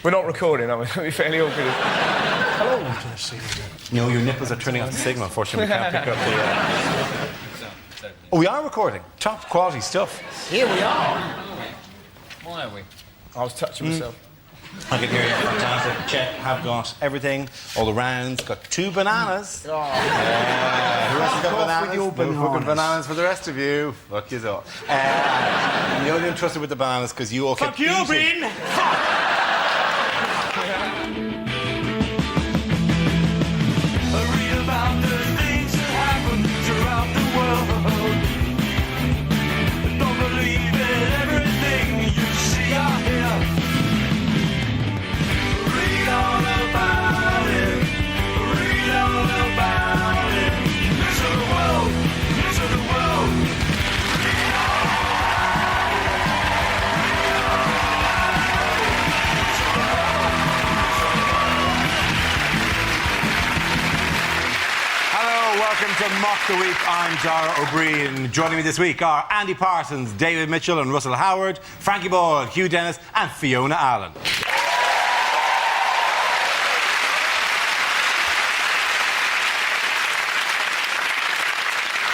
We're not recording, are we? It'll be fairly awkward. Hello to the scene. No, your nipples are turning off the signal. Unfortunately, we can't pick up the... Oh, we are recording. Top quality stuff. Here we are. Why are we? I was touching myself. I can hear you. Fantastic. Check. Have got everything. All the rounds. Got 2 bananas. Oh. Who else has got bananas? with your No fucking bananas. bananas for the rest of you. Fuck you all. You're only entrusted with the bananas because you all kept Fuck you, eating. Breen! Read about the things that happen throughout the world. Don't believe in everything you see or hear. Read all about it. Read all about it. News of the world. News of the world. Hello, welcome to Mock the Week. I'm Dara O'Brien. Joining me this week are Andy Parsons, David Mitchell and Russell Howard, Frankie Ball, Hugh Dennis and Fiona Allen.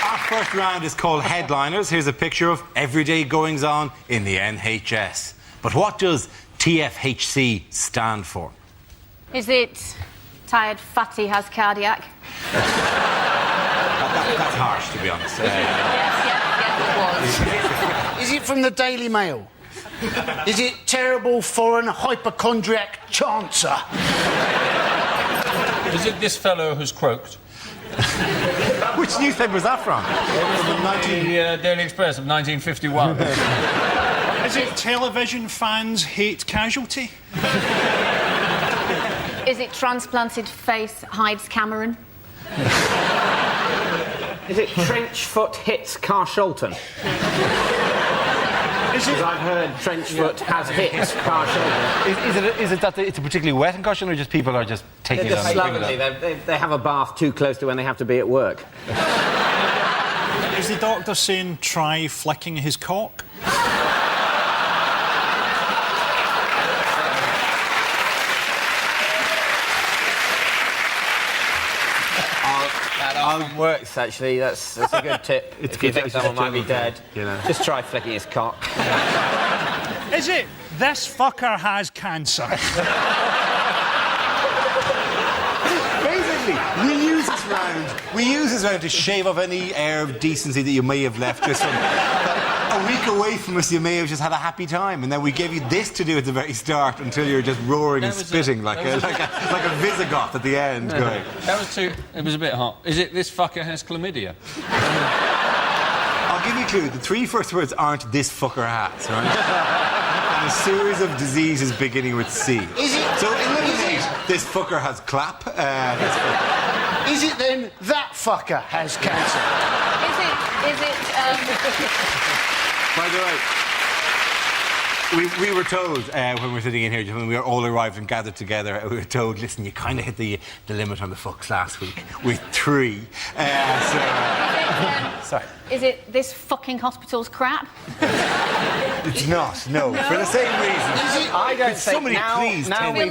Our first round is called Headliners. Here's a picture of everyday goings-on in the NHS. But what does TFHC stand for? Is it tired fatty has cardiac? That's harsh, to be honest. Yes, it was. Is it from the Daily Mail? Is it terrible foreign hypochondriac chancer? Is it this fellow who's croaked? Which newspaper is that from? The Daily Express of 1951. Is it television fans hate Casualty? Is it transplanted face hides Cameron? Is it Trenchfoot hits Carshalton? Is it? I've heard Trenchfoot has hit Carshalton. Is it that it's a particularly wet concussion, or just people are just taking They're it just on? slovenly. They have a bath too close to when they have to be at work. Is the doctor saying try flicking his cock? That works, actually. That's a good tip. If you think someone might be dead, just try flicking his cock. Is it this fucker has cancer? Basically, we use this round to shave off any air of decency that you may have left just from a week away from us. You may have just had a happy time, and then we gave you this to do at the very start until you're just roaring and spitting like a Visigoth at the end. Going. That was too... It was a bit hot. Is it this fucker has chlamydia? I'll give you a clue. The 3 first words aren't "this fucker has," right? And a series of diseases beginning with C. Is it? So eliminate "this fucker has clap." Is it then that fucker has cancer? Is it By the way, we were told when we were sitting in here, when we all arrived and gathered together, we were told, listen, you kind of hit the limit on the fucks last week with 3. Sorry. Is it this fucking hospital's crap? It's not, no. For the same reason. I don't Could think somebody please tell me?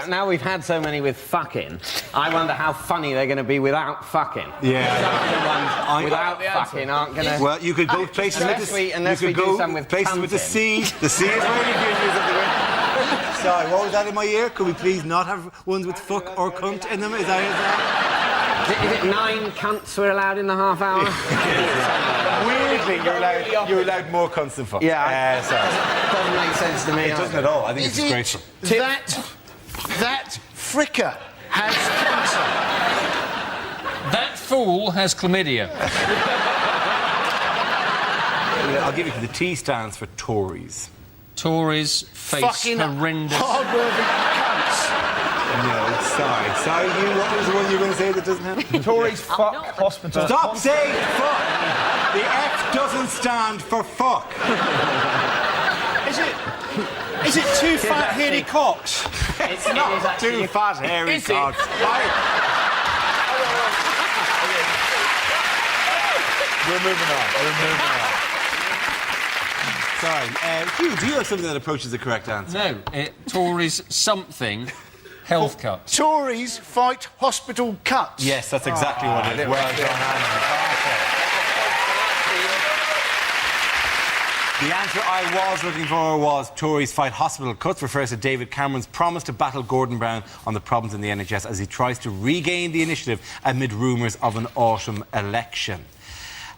now we've had so many with fucking. I wonder how funny they're going to be without fucking. Yeah. Some of the ones without fucking aren't going to. Well, you could go places with the unless we do some with places with the C. The C is where you give you something. Sorry, what was that in my ear? Could we please not have ones with fuck or cunt in them? Is that? Is it 9 cunts we're allowed in the half hour? Weirdly, you're allowed more cunts than fuck. Yeah, sorry. Doesn't make sense to me. It doesn't at all. I think Is it's it disgraceful. that fricker has cancer? That fool has chlamydia. I'll give you the T stands for Tories. Tories face Fucking horrendous... hard-working cunts. No, sorry. Sorry, you. What was the one you were going to say that doesn't happen? Tories fuck hospitals. Stop saying fuck! The F doesn't stand for fuck. Is it 2 fat hairy cocks? It's not Too fat, hairy Is it? cocks. We're moving on. So Sorry. Hugh, do you have something that approaches the correct answer? No, Tories something health cuts. Tories fight hospital cuts. Yes, that's exactly what it is. Well done, Andy. The answer I was looking for was Tories fight hospital cuts, refers to David Cameron's promise to battle Gordon Brown on the problems in the NHS as he tries to regain the initiative amid rumours of an autumn election.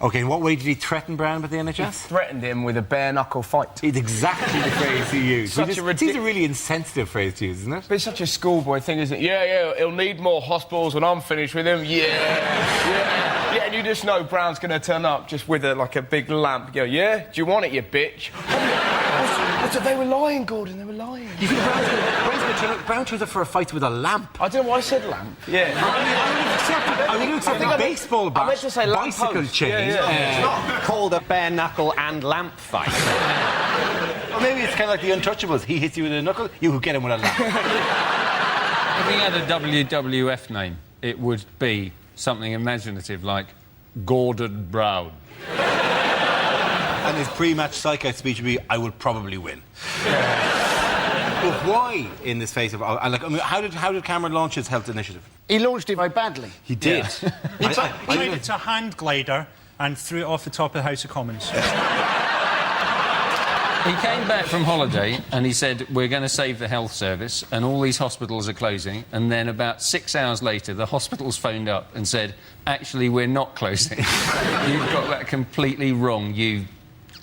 OK, in what way did he threaten Brown with the NHS? Threatened him with a bare-knuckle fight. It's exactly the phrase he used. Such a It's a really insensitive phrase to use, isn't it? But it's such a schoolboy thing, isn't it? Yeah, he'll need more hospitals when I'm finished with him. Yeah, and you just know Brown's going to turn up just with like a big lamp. You go, yeah? Do you want it, you bitch? They were lying, Gordon, they were lying. You think Brown turns up for a fight with a lamp? I don't know why I said lamp. Yeah. I would accept a baseball bat, I meant to say lamp bicycle post. chain. It's not called a bare knuckle and lamp fight. Or maybe it's kind of like the Untouchables. He hits you with a knuckle, you get him with a lamp. If he had a WWF name, it would be something imaginative like Gordon Brown. And his pre-match psycho speech would be, I will probably win. But why, in this face of... how did Cameron launch his health initiative? He launched it very badly. He did. He made it to a hand glider and threw it off the top of the House of Commons. He came back from holiday and he said, we're going to save the health service and all these hospitals are closing. And then about 6 hours later, the hospitals phoned up and said, actually, we're not closing. You've got that completely wrong, you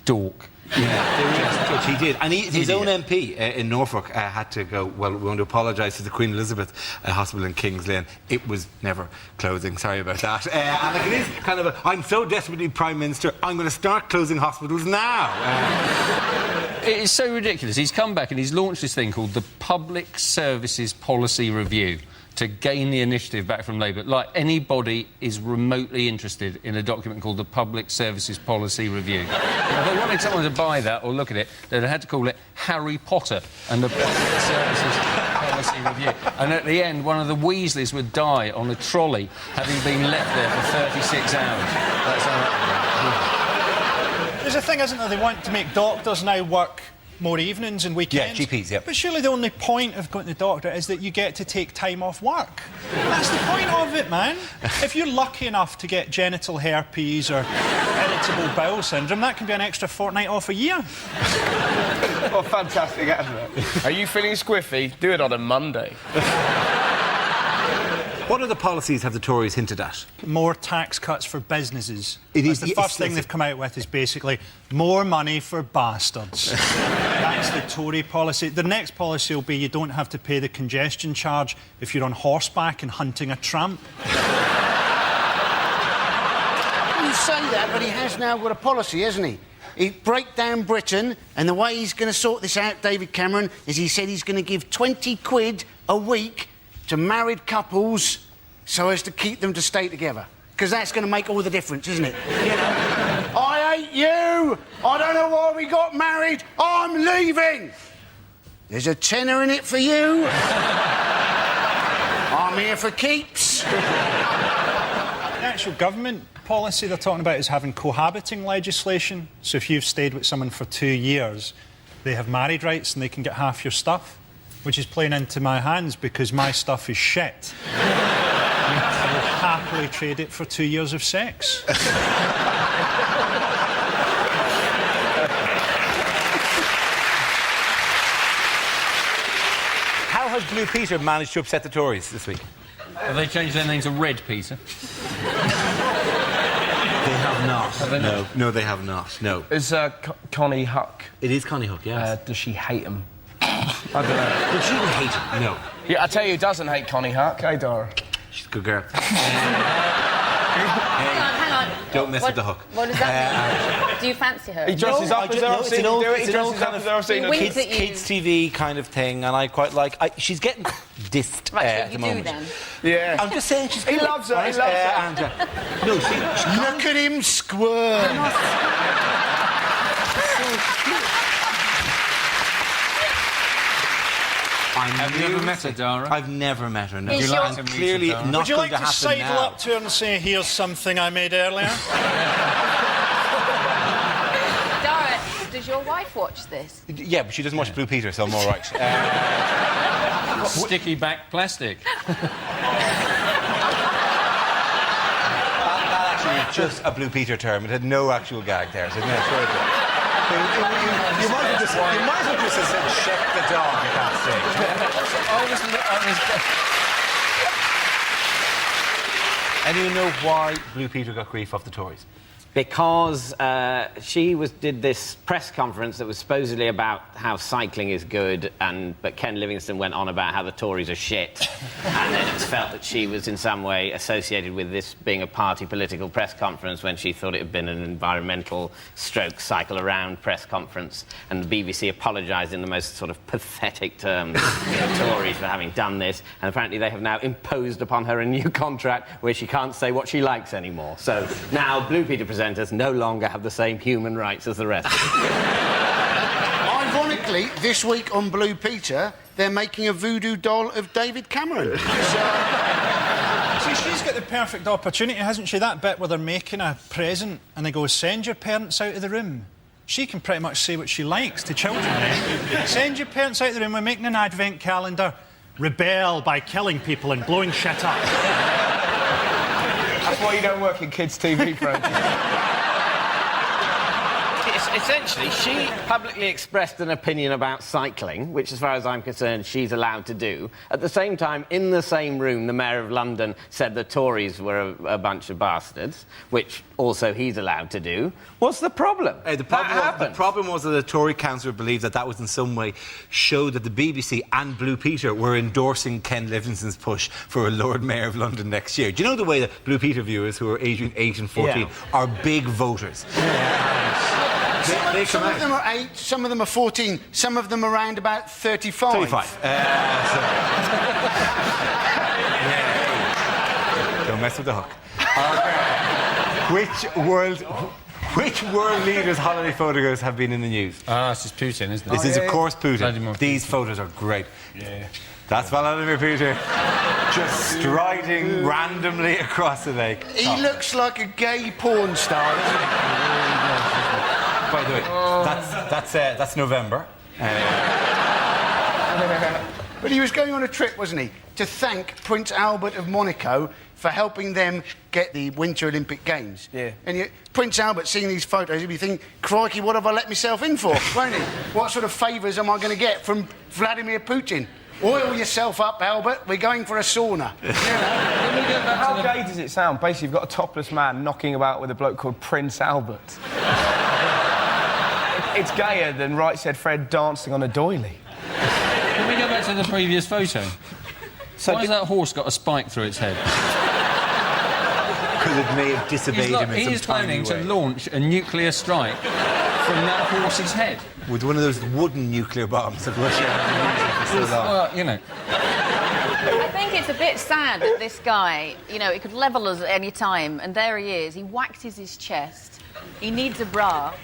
dork. Yeah, which he did. And his own MP in Norfolk had to go, well, we want to apologise to the Queen Elizabeth Hospital in Kings Lynn. It was never closing, sorry about that. And like, it is kind of I'm so desperately Prime Minister, I'm going to start closing hospitals now. It is so ridiculous. He's come back and he's launched this thing called the Public Services Policy Review to gain the initiative back from Labour. Like anybody is remotely interested in a document called the Public Services Policy Review. If they wanted someone to buy that or look at it, they'd have had to call it Harry Potter and the Public Services Policy Review. And at the end, one of the Weasleys would die on a trolley, having been left there for 36 hours. That's how that There's a thing, isn't there? They want to make doctors now work more evenings and weekends. Yeah, GPs, yeah. But surely the only point of going to the doctor is that you get to take time off work. That's the point of it, man. If you're lucky enough to get genital herpes or irritable bowel syndrome, that can be an extra fortnight off a year. What a fantastic advert. Are you feeling squiffy? Do it on a Monday. What other policies have the Tories hinted at? More tax cuts for businesses. It is the first thing they've come out with is basically more money for bastards. That's the Tory policy. The next policy will be you don't have to pay the congestion charge if you're on horseback and hunting a tramp. You say that, but he has now got a policy, hasn't he? He'd break down Britain, and the way he's going to sort this out, David Cameron, is he said he's going to give 20 quid a week to married couples so as to keep them to stay together. Because that's going to make all the difference, isn't it? You know? I hate you! I don't know why we got married! I'm leaving! There's a tenner in it for you. I'm here for keeps. The actual government policy they're talking about is having cohabiting legislation. So if you've stayed with someone for 2 years, they have married rights and they can get half your stuff. Which is playing into my hands because my stuff is shit. I will happily trade it for 2 years of sex. How has Blue Peter managed to upset the Tories this week? Have they changed their name to Red Peter? They have not. Have they not? No, they have not. No. Is Connie Huck? It is Connie Hook, yes. Does she hate him? I don't know. But she would hate him. No. Yeah, I tell you who doesn't hate Connie Huck, eh, Dara? She's a good girl. Hang on. Don't mess with the hook. What does that mean? Do you fancy her? He dresses up as I've seen him do it. He dresses up as I've seen him do Winks it. at you. Kids TV kind of thing, and I quite like... she's getting dissed at the You do moment. then. Yeah. I'm just saying she's... He good. loves her, he Honest, loves her. and, no, Look at him squirm. Have you ever met her, Dara? I've never met her, no. Is your- And clearly not Would you going like to to happen sidle now. up to her and say, here's something I made earlier? Dara, does your wife watch this? Yeah, but she doesn't watch Blue Peter, so I'm all right. Sticky back plastic. That actually was just a Blue Peter term. It had no actual gag there, so no, sure it did. You might as well just have said check the dog at that stage. Anyone know why Blue Peter got grief off the Tories? Because she did this press conference that was supposedly about how cycling is good, but Ken Livingstone went on about how the Tories are shit. And then it's felt that she was in some way associated with this being a party political press conference when she thought it had been an environmental stroke cycle around press conference. And the BBC apologised in the most sort of pathetic terms to the Tories for having done this. And apparently they have now imposed upon her a new contract where she can't say what she likes anymore. So now Blue Peter presenters no longer have the same human rights as the rest of us. Ironically, this week on Blue Peter, they're making a voodoo doll of David Cameron. See, she's got the perfect opportunity, hasn't she? That bit where they're making a present and they go, send your parents out of the room. She can pretty much say what she likes to children, eh? Send your parents out of the room, we're making an advent calendar. Rebel by killing people and blowing shit up. That's why you don't work in kids' TV, Frank. Essentially, she publicly expressed an opinion about cycling, which, as far as I'm concerned, she's allowed to do. At the same time, in the same room, the Mayor of London said the Tories were a bunch of bastards, which also he's allowed to do. What's the problem? The problem was that the Tory councillor believed that was in some way showed that the BBC and Blue Peter were endorsing Ken Livingstone's push for a Lord Mayor of London next year. Do you know the way that Blue Peter viewers who are aged 8 and 14 are big voters? Some of them are 8, some of them are 14, some of them around about 35. 35. Don't mess with the hook. Which world leaders' holiday photographs have been in the news? It's just Putin, isn't it? This is, of course, Putin. Vladimir Putin. These photos are great. Yeah. That's Vladimir Putin, just striding randomly across the lake. He looks like a gay porn star. By the way, that's November. But he was going on a trip, wasn't he, to thank Prince Albert of Monaco for helping them get the Winter Olympic Games. Yeah. And Prince Albert, seeing these photos, he'd be thinking, crikey, what have I let myself in for, won't he? What sort of favours am I going to get from Vladimir Putin? Oil yourself up, Albert. We're going for a sauna. How gay does it sound? Basically, you've got a topless man knocking about with a bloke called Prince Albert. It's gayer than Right Said Fred dancing on a doily. Can we go back to the previous photo? Why has that horse got a spike through its head? Because it may have disobeyed him in some tiny way. He's planning to launch a nuclear strike from that horse's head. With one of those wooden nuclear bombs that Russia has been using for so long. Well, you know. I think it's a bit sad that this guy, you know, he could level us at any time, and there he is. He waxes his chest. He needs a bra.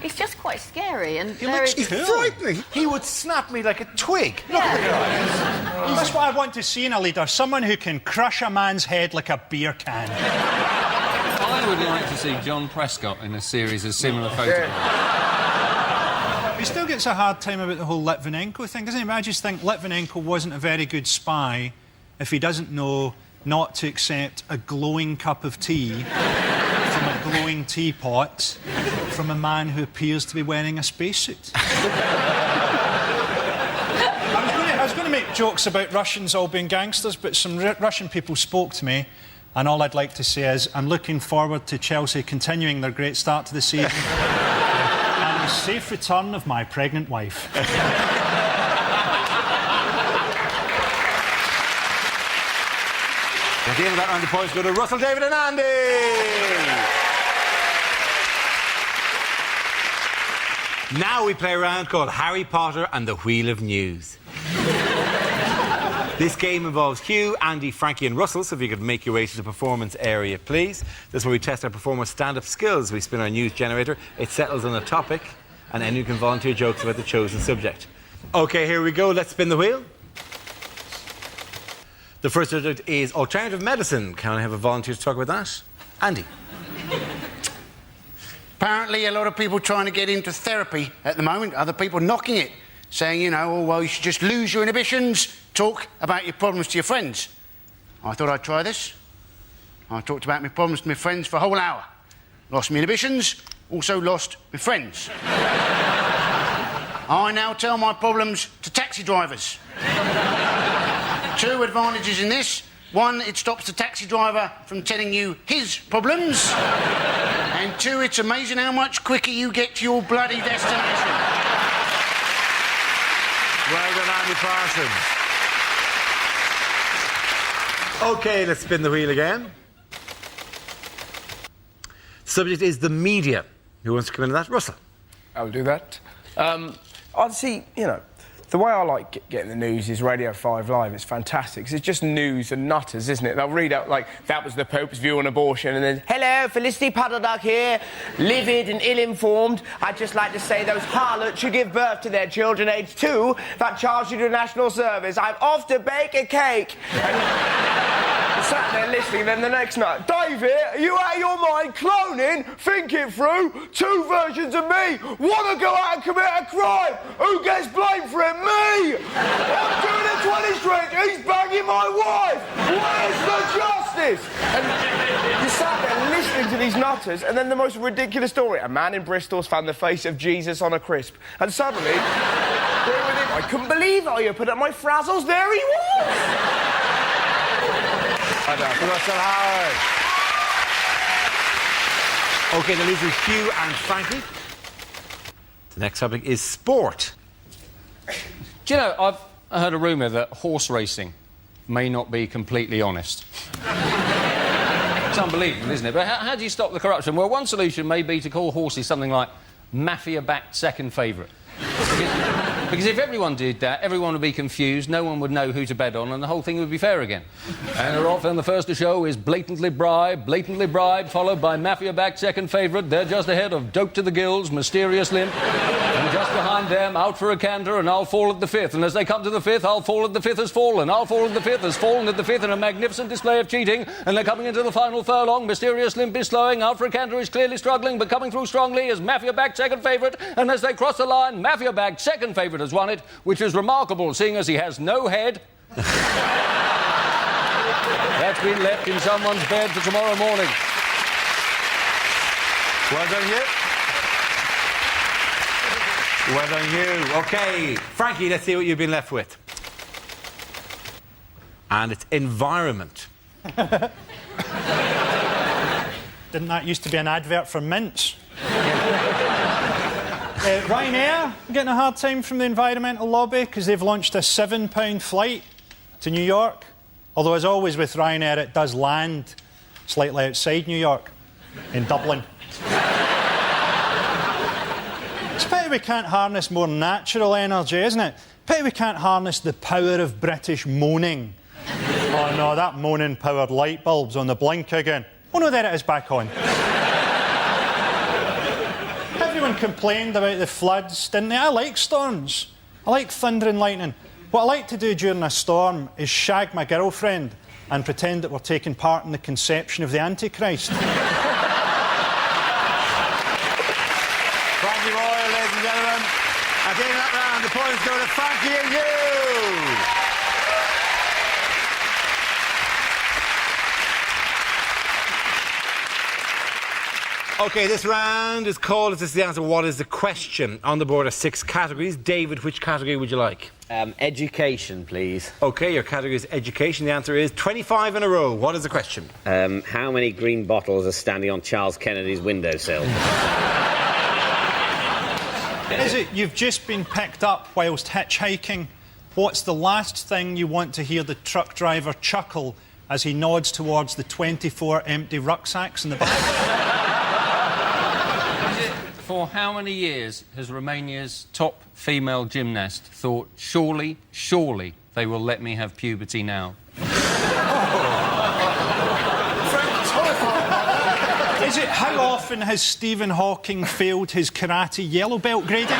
It's just quite scary. And He's frightening. He would snap me like a twig. Yeah. Look at the guy. That's what I want to see in a leader. Someone who can crush a man's head like a beer can. I would like to see John Prescott in a series of similar photographs. He still gets a hard time about the whole Litvinenko thing, doesn't he? I just think Litvinenko wasn't a very good spy if he doesn't know not to accept a glowing cup of tea from a glowing teapot from a man who appears to be wearing a spacesuit. I was going to make jokes about Russians all being gangsters, but some Russian people spoke to me, and all I'd like to say is I'm looking forward to Chelsea continuing their great start to the season. And the safe return of my pregnant wife. At the end of that round, the points go to Russell, David and Andy. Now we play a round called Harry Potter and the Wheel of News. This game involves Hugh, Andy, Frankie and Russell, so if you could make your way to the performance area, please. This is where we test our performers' stand-up skills. We spin our news generator, it settles on a topic, and anyone can volunteer jokes about the chosen subject. OK, here we go. Let's spin the wheel. The first subject is alternative medicine. Can I have a volunteer to talk about that? Andy. Apparently, a lot of people trying to get into therapy at the moment, other people knocking it, saying, you know, oh, well, you should just lose your inhibitions, talk about your problems to your friends. I thought I'd try this. I talked about my problems to my friends for a whole hour. Lost my inhibitions, also lost my friends. I now tell my problems to taxi drivers. 2 advantages in this. 1, it stops the taxi driver from telling you his problems. And 2, it's amazing how much quicker you get to your bloody destination. Well done, Andy Parsons. OK, let's spin the wheel again. Subject is the media. Who wants to come into that? Russell. I'll do that. I'd see, you know, the way I like getting the news is Radio 5 Live. It's fantastic, 'cause it's just news and nutters, isn't it? They'll read out, like, that was the Pope's view on abortion, and then, hello, Felicity Puddleduck here, livid and ill-informed. I'd just like to say those harlots should give birth to their children aged 2 that charge you to national service. I'm off to bake a cake. And sat there listening, then the next night, David, are you out of your mind? Cloning? Think it through. 2 versions of me. Want to go out and commit a crime? Who gets blamed for it? Me! I'm doing a 20 string. He's banging my wife. Where's the justice? And you sat there listening to these nutters, and then the most ridiculous story. A man in Bristol's found the face of Jesus on a crisp. And suddenly, I couldn't believe it. I opened up my frazzles. There he was. Russell Howard. OK, the losers Hugh and Frankie. The next topic is sport. Do you know, I've heard a rumour that horse racing may not be completely honest. It's unbelievable, isn't it? But how do you stop the corruption? Well, one solution may be to call horses something like mafia-backed second favourite. Because if everyone did that, everyone would be confused, no one would know who to bet on, and the whole thing would be fair again. And often the first to show is blatantly bribe, followed by mafia-backed second favourite. They're just ahead of Dope to the Gills, Mysterious Limp, and just behind them, Out for a Canter, and I'll Fall at the Fifth. And as they come to the fifth, I'll Fall at the Fifth has fallen. I'll Fall at the Fifth has fallen at the fifth in a magnificent display of cheating, and they're coming into the final furlong. Mysterious Limp is slowing, Out for a Canter is clearly struggling, but coming through strongly is mafia-backed second favourite, and as they cross the line, mafia-backed second favourite has won it, which is remarkable, seeing as he has no head. That's been left in someone's bed for tomorrow morning. Well done, Hugh. Well done, Hugh. OK, Frankie, let's see what you've been left with. And it's environment. Didn't that used to be an advert for mints? Ryanair getting a hard time from the environmental lobby because they've launched a £7 flight to New York. Although, as always with Ryanair, it does land slightly outside New York, in Dublin. It's a pity we can't harness more natural energy, isn't it? Pity we can't harness the power of British moaning. Oh no, that moaning-powered light bulb's on the blink again. Oh no, there it is, back on. Everyone complained about the floods, didn't they? I like storms. I like thunder and lightning. What I like to do during a storm is shag my girlfriend and pretend that we're taking part in the conception of the Antichrist. Frankie Royal, ladies and gentlemen. At the end of that round, the points go to Frankie and you. OK, this round is called, this is the answer, what is the question? On the board are 6 categories. David, which category would you like? Education, please. OK, your category is education. The answer is 25 in a row. What is the question? How many green bottles are standing on Charles Kennedy's windowsill? Is it you've just been picked up whilst hitchhiking? What's the last thing you want to hear the truck driver chuckle as he nods towards the 24 empty rucksacks in the back? For how many years has Romania's top female gymnast thought, surely they will let me have puberty now? Is it how often has Stephen Hawking failed his karate yellow belt grading? Is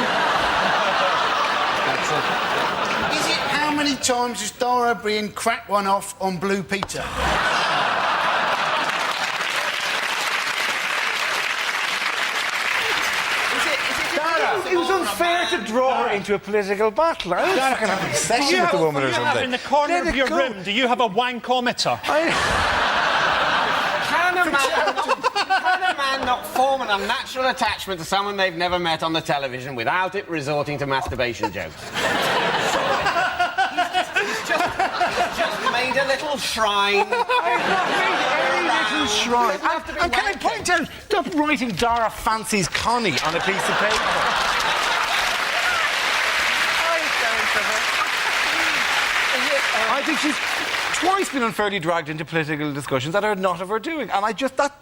it how many times has Dara O'Brien cracked one off on Blue Peter? to draw her into a political battle. I was fucking having a session with the woman or something. In the corner Let of it your go. room, do you have a wankometer? Can a man not form an unnatural attachment to someone they've never met on the television without it resorting to masturbation jokes? He's just made a little shrine. Little shrine. And can I point out, stop writing Dara fancies Connie on a piece of paper. I think she's twice been unfairly dragged into political discussions that are not of her doing, and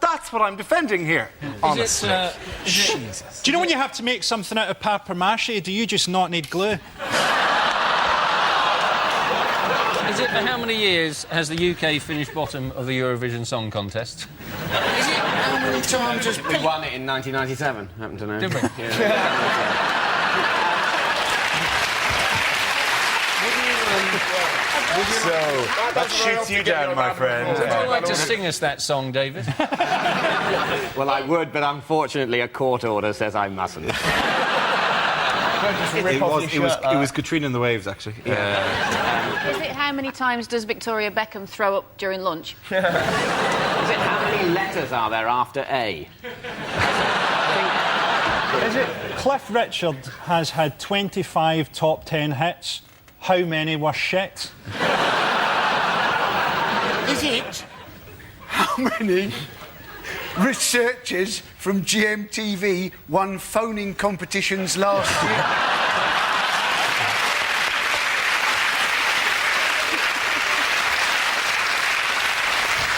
that's what I'm defending here. Honestly. Jesus. Do you know when you have to make something out of papier mâché, do you just not need glue? Is it for how many years has the UK finished bottom of the Eurovision Song Contest? Is it how many times has We won it in 1997, happen to know. Did we? So, that shoots you down, my friend. Would you like to sing us that song, David? Well, I would, but unfortunately a court order says I mustn't. It was Katrina and the Waves, actually. Yeah. Is it how many times does Victoria Beckham throw up during lunch? Is it how many letters are there after A? Is it Cliff Richard has had 25 top 10 hits? How many were shit? Is it how many researchers from GMTV won phoning competitions last year?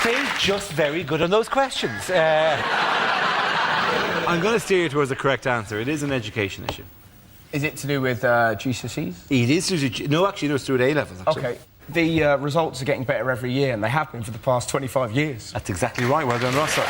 They're just very good on those questions. I'm going to steer you towards the correct answer. It is an education issue. Is it to do with GCSEs? It is no, actually, no, it's through at A levels. Actually. Okay. The results are getting better every year, and they have been for the past 25 years. That's exactly right. Well done, Russell.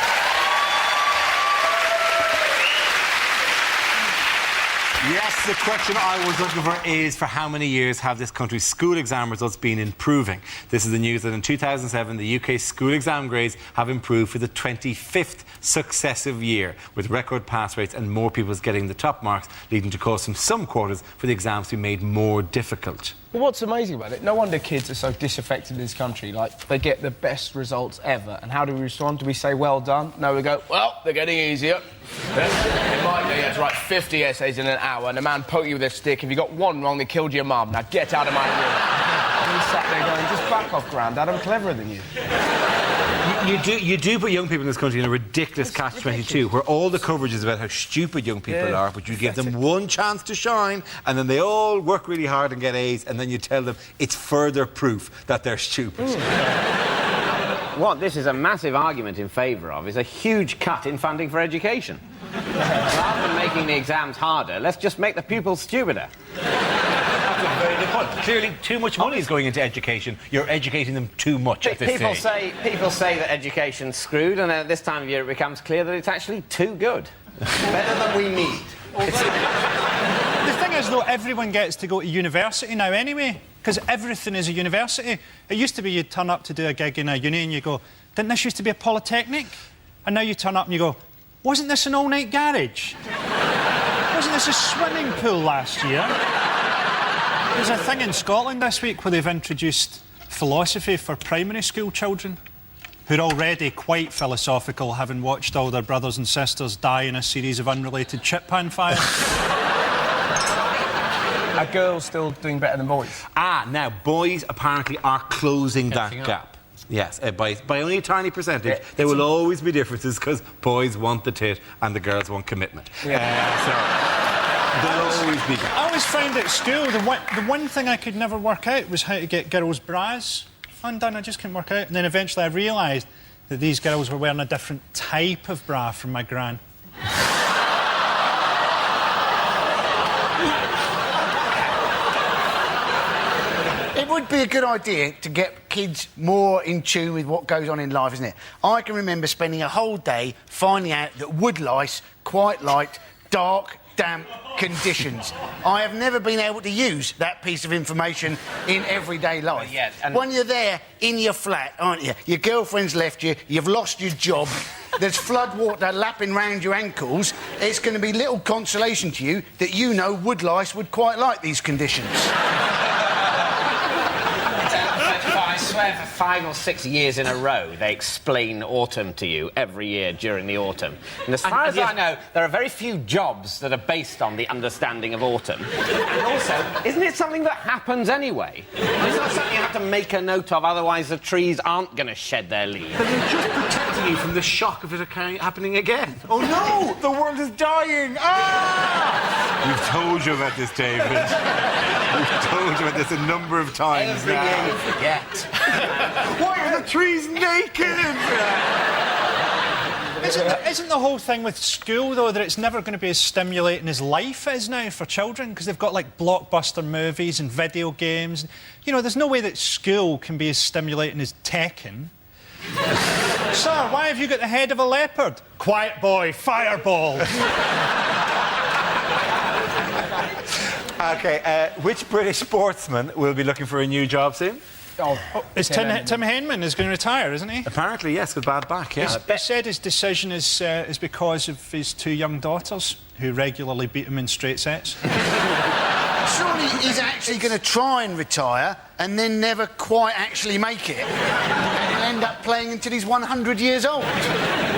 Yes, the question I was looking for is for how many years have this country's school exam results been improving? This is the news that in 2007 the UK's school exam grades have improved for the 25th successive year, with record pass rates and more pupils getting the top marks, leading to calls from some quarters for the exams to be made more difficult. Well, what's amazing about it, no wonder kids are so disaffected in this country. Like, they get the best results ever. And how do we respond? Do we say, well done? No, we go, well, they're getting easier. In my day, you had to write 50 essays in an hour, and a man poked you with a stick. If you got one wrong, they killed your mum. Now get out of my room. And you sat there going, just back off, Grandad, I'm cleverer than you. You do put young people in this country in a ridiculous catch-22, where all the coverage is about how stupid young people are, but you give them one chance to shine, and then they all work really hard and get A's, and then you tell them it's further proof that they're stupid. What this is a massive argument in favour of is a huge cut in funding for education. Rather than making the exams harder, let's just make the pupils stupider. That's a very good point. Clearly, too much money is going into education. You're educating them too much at this People stage. say that education's screwed, and at this time of year it becomes clear that it's actually too good. Better than we need. The thing is, though, everyone gets to go to university now anyway, because everything is a university. It used to be you'd turn up to do a gig in a uni and you go, didn't this used to be a polytechnic? And now you turn up and you go, wasn't this an all-night garage? Wasn't this a swimming pool last year? There's a thing in Scotland this week where they've introduced philosophy for primary school children, who are already quite philosophical, having watched all their brothers and sisters die in a series of unrelated chip pan fires. Are girls still doing better than boys? Now, boys apparently are closing that gap. Yes, by only a tiny percentage. Yeah, there will always be differences because boys want the tit and the girls want commitment. So there'll always be gaps. I always found at school the one thing I could never work out was how to get girls' bras undone. I just couldn't work out. And then eventually I realised that these girls were wearing a different type of bra from my gran. It would be a good idea to get kids more in tune with what goes on in life, isn't it? I can remember spending a whole day finding out that woodlice quite liked dark, damp conditions. I have never been able to use that piece of information in everyday life. Yes, and when you're there in your flat, aren't you? Your girlfriend's left you, you've lost your job, there's flood water lapping round your ankles, it's going to be little consolation to you that you know woodlice would quite like these conditions. I swear for 5 or 6 years in a row, they explain autumn to you every year during the autumn. And as far as I know, there are very few jobs that are based on the understanding of autumn. And also, isn't it something that happens anyway? It's not something you have to make a note of, otherwise the trees aren't going to shed their leaves. But they're just protecting you from the shock of it happening again. Oh no! The world is dying! Ah! We've told you about this, David. We've told you about this a number of times Every year you forget. Why are the trees naked? Isn't the whole thing with school, though, that it's never going to be as stimulating as life is now for children? Because they've got, like, blockbuster movies and video games. You know, there's no way that school can be as stimulating as Tekken. Sir, why have you got the head of a leopard? Quiet boy, fireball. OK, which British sportsman will be looking for a new job soon? Is Tim Henman is going to retire, isn't he? Apparently, yes, with bad back, yeah. He said his decision is because of his 2 young daughters, who regularly beat him in straight sets. Surely he's actually going to try and retire and then never quite actually make it. And he'll end up playing until he's 100 years old.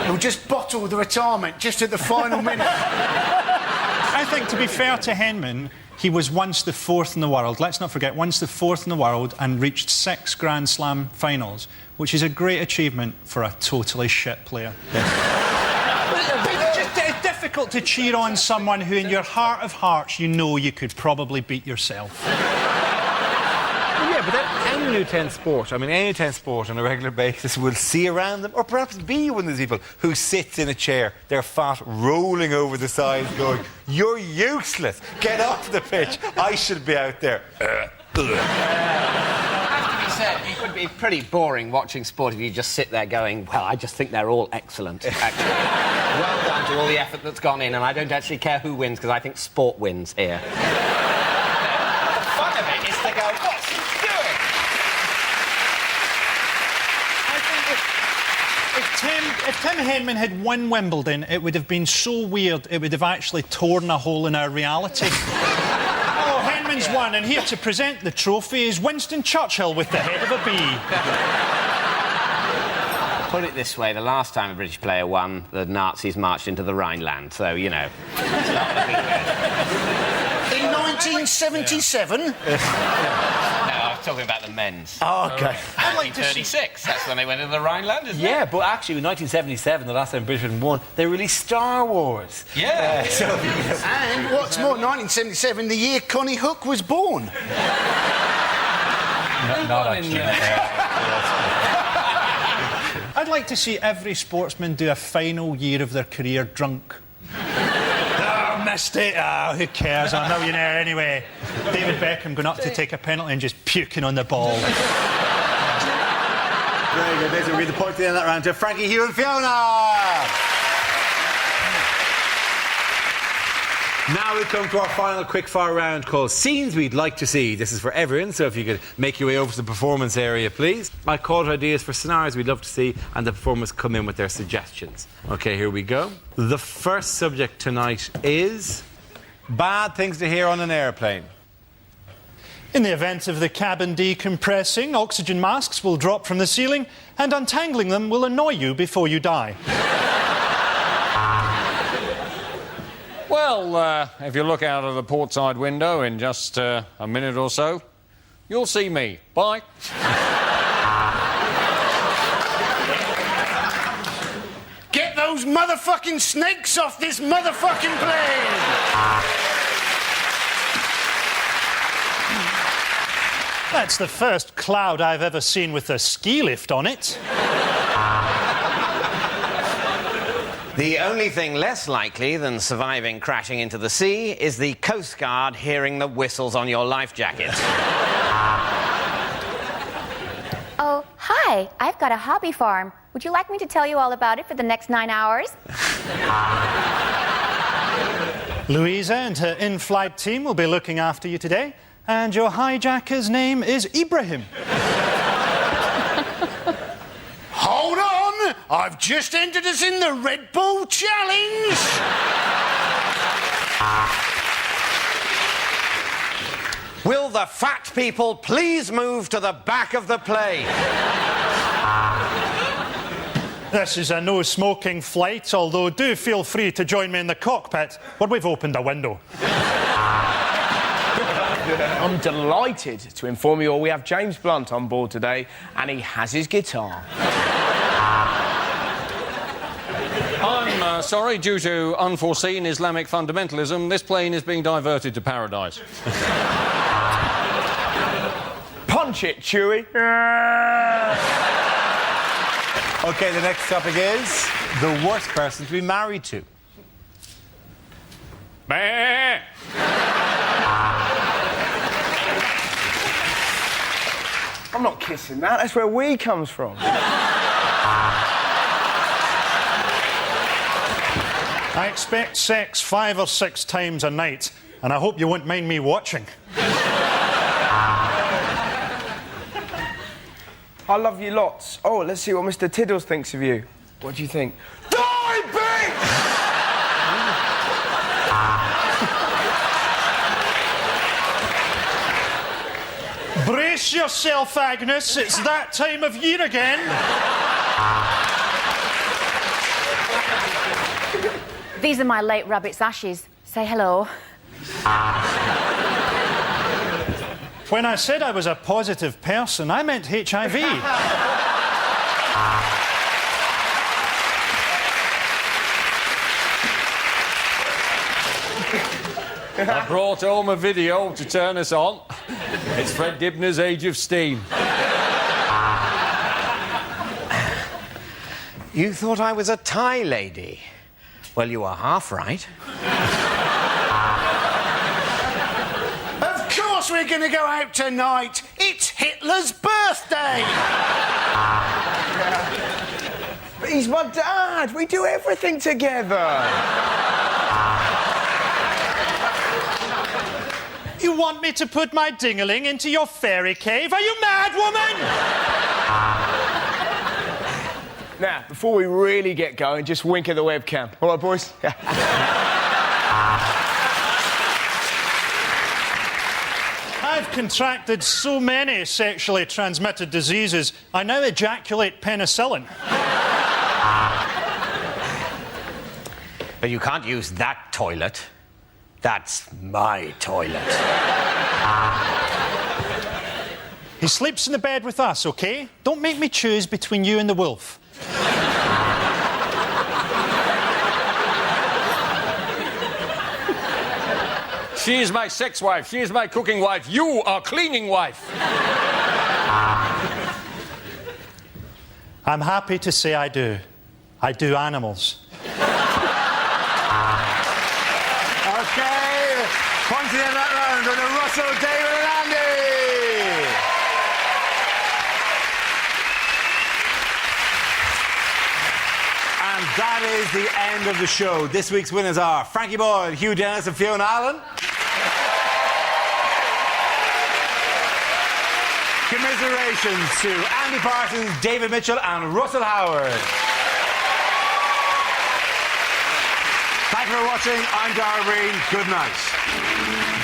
He'll just bottle the retirement just at the final minute. I think, to be fair to Henman, he was once the 4th in the world. Let's not forget, once the 4th in the world and reached 6 Grand Slam finals, which is a great achievement for a totally shit player. It's difficult to cheer on someone who, in your heart of hearts, you know you could probably beat yourself. Yeah, but then any New 10 sport, I mean, any New 10 sport on a regular basis will see around them, or perhaps be one of those people who sits in a chair, their fat rolling over the sides, going, "You're useless. Get off the pitch. I should be out there." It would be pretty boring watching sport if you just sit there going, well, I just think they're all excellent, actually. Well done to all the effort that's gone in, and I don't actually care who wins, because I think sport wins here. The fun of it is to go, what's he doing? I think if Tim Henman had won Wimbledon, it would have been so weird it would have actually torn a hole in our reality. Henman's won, and here to present the trophy is Winston Churchill with the head of a bee. Put it this way, the last time a British player won, the Nazis marched into the Rhineland, so, you know. In 1977? No, I was talking about the men's. Oh, OK. 1936, that's when they went into the Rhineland, isn't it? Yeah, but actually, in 1977, the last time Britain won, they released Star Wars. Yeah. And what's more, 1977, the year Connie Hook was born. Not actually. I'd like to see every sportsman do a final year of their career drunk. Missed it. Who cares? I'm a millionaire anyway. David Beckham going up to take a penalty and just puking on the ball. Very good. These will be the point at the end of that round to Frankie, Hugh and Fiona. Now we come to our final quickfire round called Scenes We'd Like to See. This is for everyone, so if you could make your way over to the performance area, please. I called ideas for scenarios we'd love to see, and the performers come in with their suggestions. OK, here we go. The first subject tonight is bad things to hear on an airplane. In the event of the cabin decompressing, oxygen masks will drop from the ceiling, and untangling them will annoy you before you die. Well, if you look out of the portside window in just a minute or so, you'll see me. Bye. Get those motherfucking snakes off this motherfucking plane! That's the first cloud I've ever seen with a ski lift on it. The only thing less likely than surviving crashing into the sea is the Coast Guard hearing the whistles on your life jacket. Oh, hi. I've got a hobby farm. Would you like me to tell you all about it for the next 9 hours? Louisa and her in-flight team will be looking after you today, and your hijacker's name is Ibrahim. Hold on! I've just entered us in the Red Bull Challenge. Will the fat people please move to the back of the plane? This is a no-smoking flight, although do feel free to join me in the cockpit where we've opened a window. I'm delighted to inform you all we have James Blunt on board today, and he has his guitar. I'm sorry, due to unforeseen Islamic fundamentalism, this plane is being diverted to paradise. Punch it, Chewie. OK, the next topic is the worst person to be married to. Bah! I'm not kissing that. That's where we comes from. I expect sex 5 or 6 times a night, and I hope you won't mind me watching. I love you lots. Oh, let's see what Mr. Tiddles thinks of you. What do you think? Die, bitch! Brace yourself, Agnes. It's that time of year again. These are my late rabbit's ashes. Say hello. When I said I was a positive person, I meant HIV. I brought home a video to turn us on. It's Fred Dibner's Age of Steam. You thought I was a Thai lady? Well, you are half right. Of course we're going to go out tonight. It's Hitler's birthday. But he's my dad. We do everything together. You want me to put my dingaling into your fairy cave? Are you mad, woman? Now, before we really get going, just wink at the webcam. All right, boys? I've contracted so many sexually transmitted diseases, I now ejaculate penicillin. But you can't use that toilet. That's my toilet. He sleeps in the bed with us, OK? Don't make me choose between you and the wolf. She is my sex wife. She is my cooking wife. You are cleaning wife. I'm happy to say I do. I do animals. OK, pointing in that round are the Russell, David and Andy. And that is the end of the show. This week's winners are Frankie Boyle, Hugh Dennis and Fiona Allen. Commiserations to Andy Parsons, David Mitchell and Russell Howard. Thank you for watching. I'm Dara Breen. Good night.